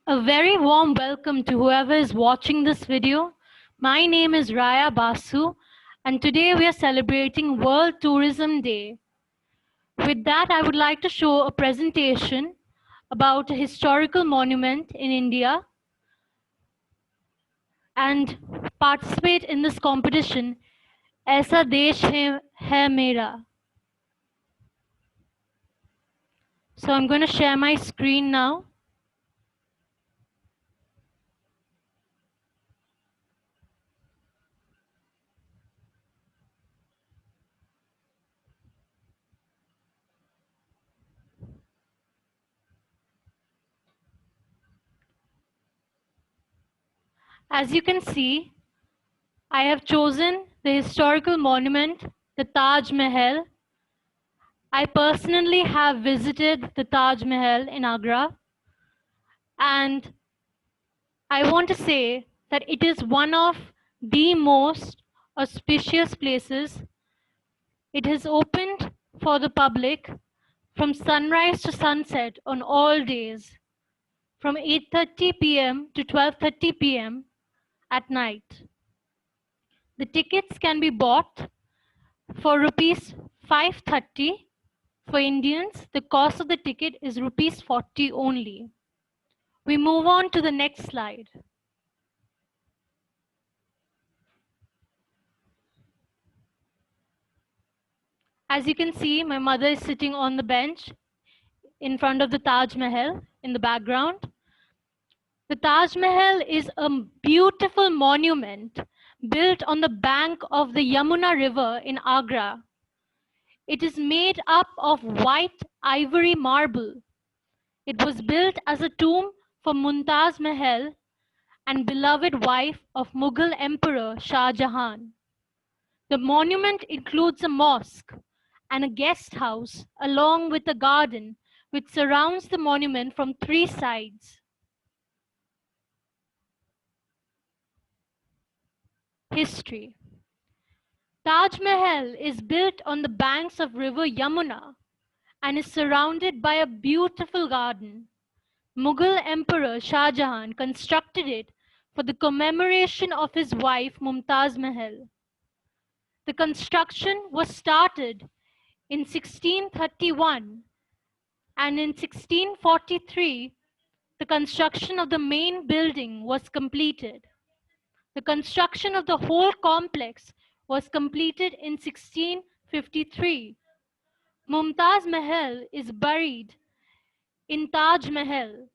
A very warm welcome to whoever is watching this video. My name is Raya Basu, and today we are celebrating World Tourism Day. With that, I would like to show a presentation about a historical monument in India and participate in this competition, Aisa Desh Hai Mera. So I'm going to share my screen now. As you can see, I have chosen the historical monument, the Taj Mahal. I personally have visited the Taj Mahal in Agra, and I want to say that it is one of the most auspicious places. It is opened for the public from sunrise to sunset on all days, from 8:30 p.m. to 12:30 p.m. at night. The tickets can be bought for rupees 530. For Indians, the cost of the ticket is rupees 40 only. We move on to the next slide. As you can see, my mother is sitting on the bench in front of the Taj Mahal in the background. The Taj Mahal is a beautiful monument built on the bank of the Yamuna River in Agra. It is made up of white ivory marble. It was built as a tomb for Mumtaz Mahal and beloved wife of Mughal Emperor Shah Jahan. The monument includes a mosque and a guest house along with a garden which surrounds the monument from three sides. History. Taj Mahal is built on the banks of river Yamuna and is surrounded by a beautiful garden. Mughal Emperor Shah Jahan constructed it for the commemoration of his wife Mumtaz Mahal. The construction was started in 1631, and in 1643 the construction of the main building was completed. The construction of the whole complex was completed in 1653. Mumtaz Mahal is buried in Taj Mahal.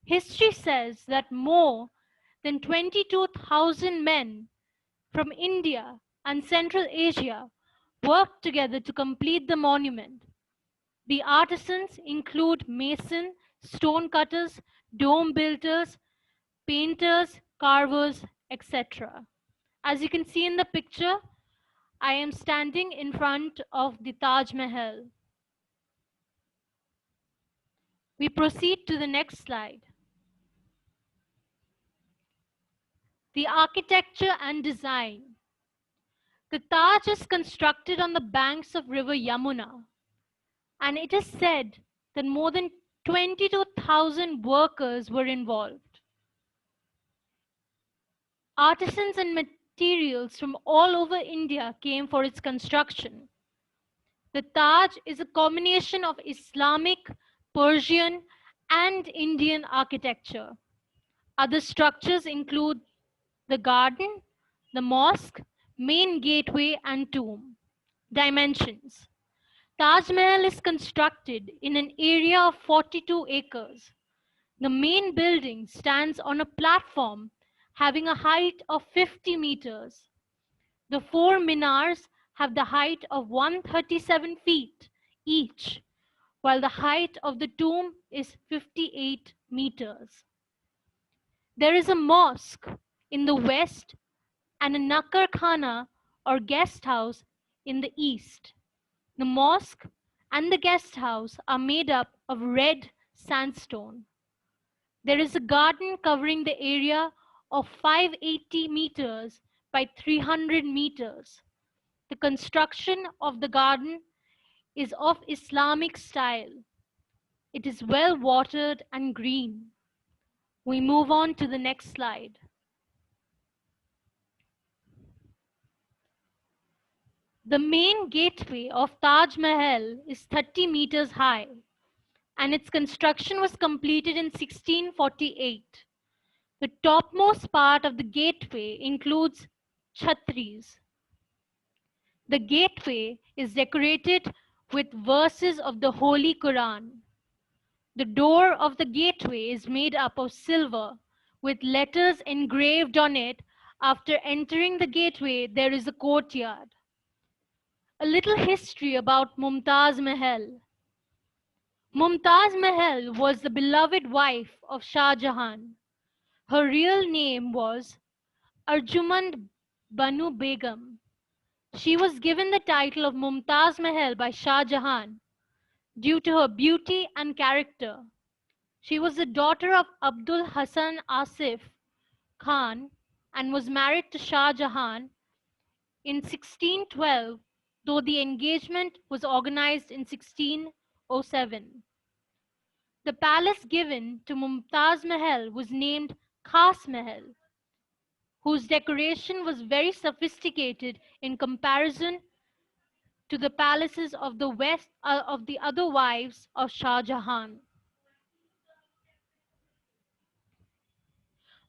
History says that more than 22,000 men from India and Central Asia worked together to complete the monument. The artisans include mason, stone cutters, dome builders, painters, carvers, etc. As you can see in the picture, I am standing in front of the Taj Mahal. We proceed to the next slide. The architecture and design. The Taj is constructed on the banks of river Yamuna, and it is said that more than 22,000 workers were involved. Artisans and materials from all over India came for its construction. The Taj is a combination of Islamic, Persian, and Indian architecture. Other structures include the garden, the mosque, main gateway, and tomb. Dimensions. Taj Mahal is constructed in an area of 42 acres. The main building stands on a platform having a height of 50 meters. The four minars have the height of 137 feet each, while the height of the tomb is 58 meters. There is a mosque in the west and a Nakar Khana or guest house in the east. The mosque and the guest house are made up of red sandstone. There is a garden covering the area of 580 meters by 300 meters. The construction of the garden is of Islamic style. It is well watered and green. We move on to the next slide. The main gateway of Taj Mahal is 30 meters high, and its construction was completed in 1648. The topmost part of the gateway includes chhatris. The gateway is decorated with verses of the Holy Quran. The door of the gateway is made up of silver with letters engraved on it. After entering the gateway, there is a courtyard. A little history about Mumtaz Mahal. Mumtaz Mahal was the beloved wife of Shah Jahan. Her real name was Arjumand Banu Begum. She was given the title of Mumtaz Mahal by Shah Jahan due to her beauty and character. She was the daughter of Abdul Hassan Asif Khan and was married to Shah Jahan in 1612, though the engagement was organized in 1607. The palace given to Mumtaz Mahal was named Khas Mahal, whose decoration was very sophisticated in comparison to the palaces of the other wives of Shah Jahan.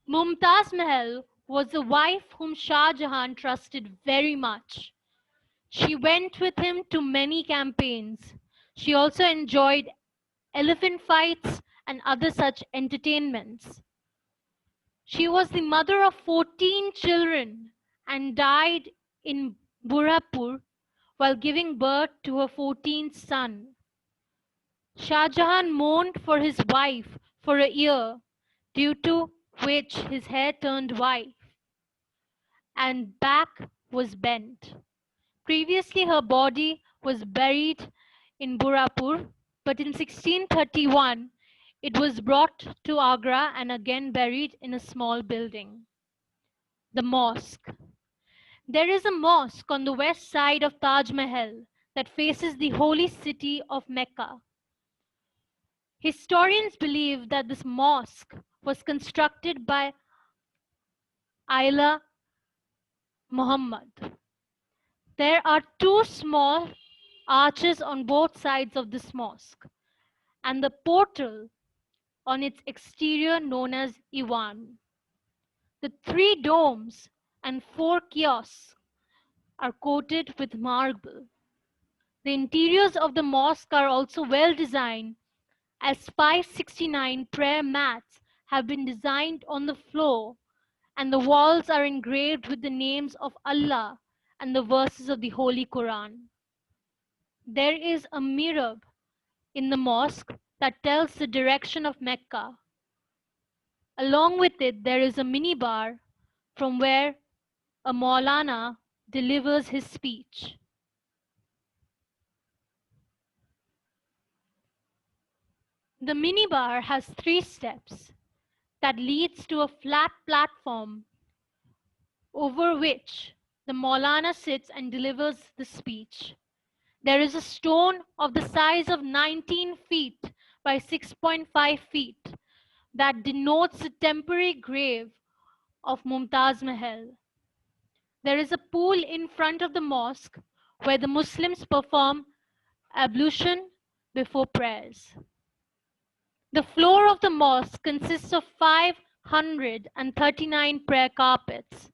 Mumtaz Mahal was the wife whom Shah Jahan trusted very much. She went with him to many campaigns. She also enjoyed elephant fights and other such entertainments. She was the mother of 14 children and died in Burhapur while giving birth to her 14th son. Shah Jahan mourned for his wife for a year, due to which his hair turned white and back was bent. Previously, her body was buried in Burhapur, but in 1631 it was brought to Agra and again buried in a small building. The mosque. There is a mosque on the west side of Taj Mahal that faces the holy city of Mecca. Historians believe that this mosque was constructed by Ayla Muhammad. There are two small arches on both sides of this mosque, and the portal on its exterior known as Iwan. The three domes and four kiosks are coated with marble. The interiors of the mosque are also well designed, as 569 prayer mats have been designed on the floor, and the walls are engraved with the names of Allah and the verses of the Holy Quran. There is a mirror in the mosque that tells the direction of Mecca. Along with it, there is a minibar from where a Maulana delivers his speech. The minibar has 3 steps that leads to a flat platform over which the Maulana sits and delivers the speech. There is a stone of the size of 19 feet by 6.5 feet that denotes the temporary grave of Mumtaz Mahal. There is a pool in front of the mosque where the Muslims perform ablution before prayers. The floor of the mosque consists of 539 prayer carpets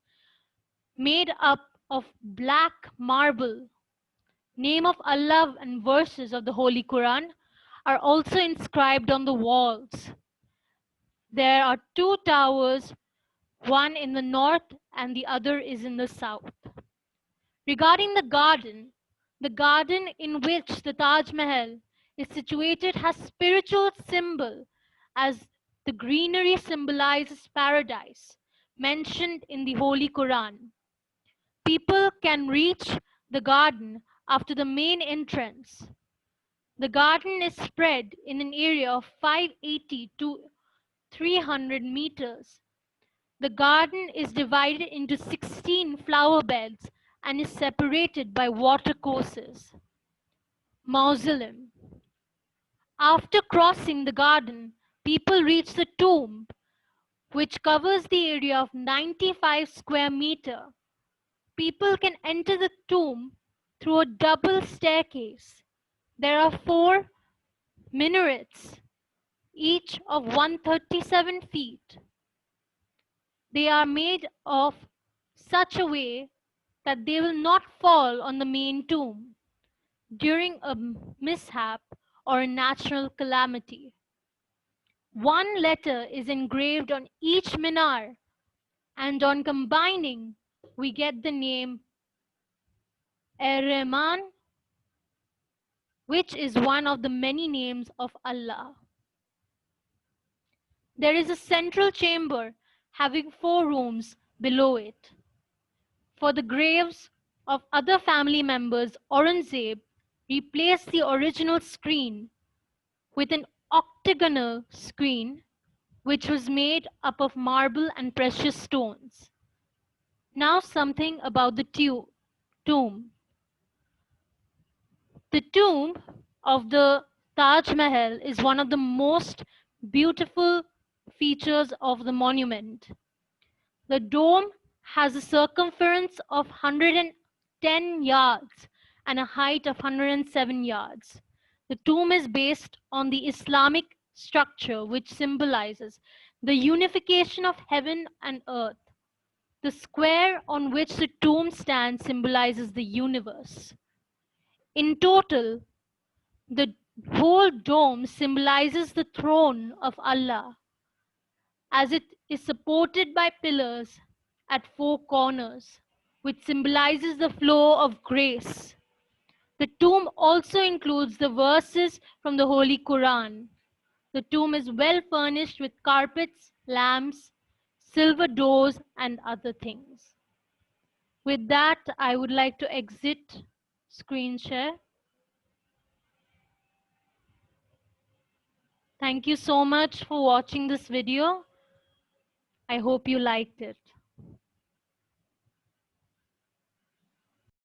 made up of black marble. Name of Allah and verses of the Holy Quran are also inscribed on the walls. There are 2 towers, one in the north and the other is in the south. Regarding the garden in which the Taj Mahal is situated has spiritual symbol, as the greenery symbolizes paradise mentioned in the Holy Quran. People can reach the garden after the main entrance. The garden is spread in an area of 580 to 300 meters. The garden is divided into 16 flower beds and is separated by watercourses. Mausoleum. After crossing the garden, people reach the tomb which covers the area of 95 square meter. People can enter the tomb through a double staircase. There are 4 minarets, each of 137 feet. They are made of such a way that they will not fall on the main tomb during a mishap or a natural calamity. One letter is engraved on each minar, and on combining, we get the name Ar-Rahman, which is one of the many names of Allah. There is a central chamber having 4 rooms below it. For the graves of other family members, Aurangzeb replaced the original screen with an octagonal screen which was made up of marble and precious stones. Now something about the tomb. The tomb of the Taj Mahal is one of the most beautiful features of the monument. The dome has a circumference of 110 yards and a height of 107 yards. The tomb is based on the Islamic structure which symbolizes the unification of heaven and earth. The square on which the tomb stands symbolizes the universe. In total, the whole dome symbolizes the throne of Allah, as it is supported by pillars at 4 corners, which symbolizes the flow of grace. The tomb also includes the verses from the Holy Quran. The tomb is well furnished with carpets, lamps, silver doors, and other things. With that, I would like to exit screen share. Thank you so much for watching this video. I hope you liked it.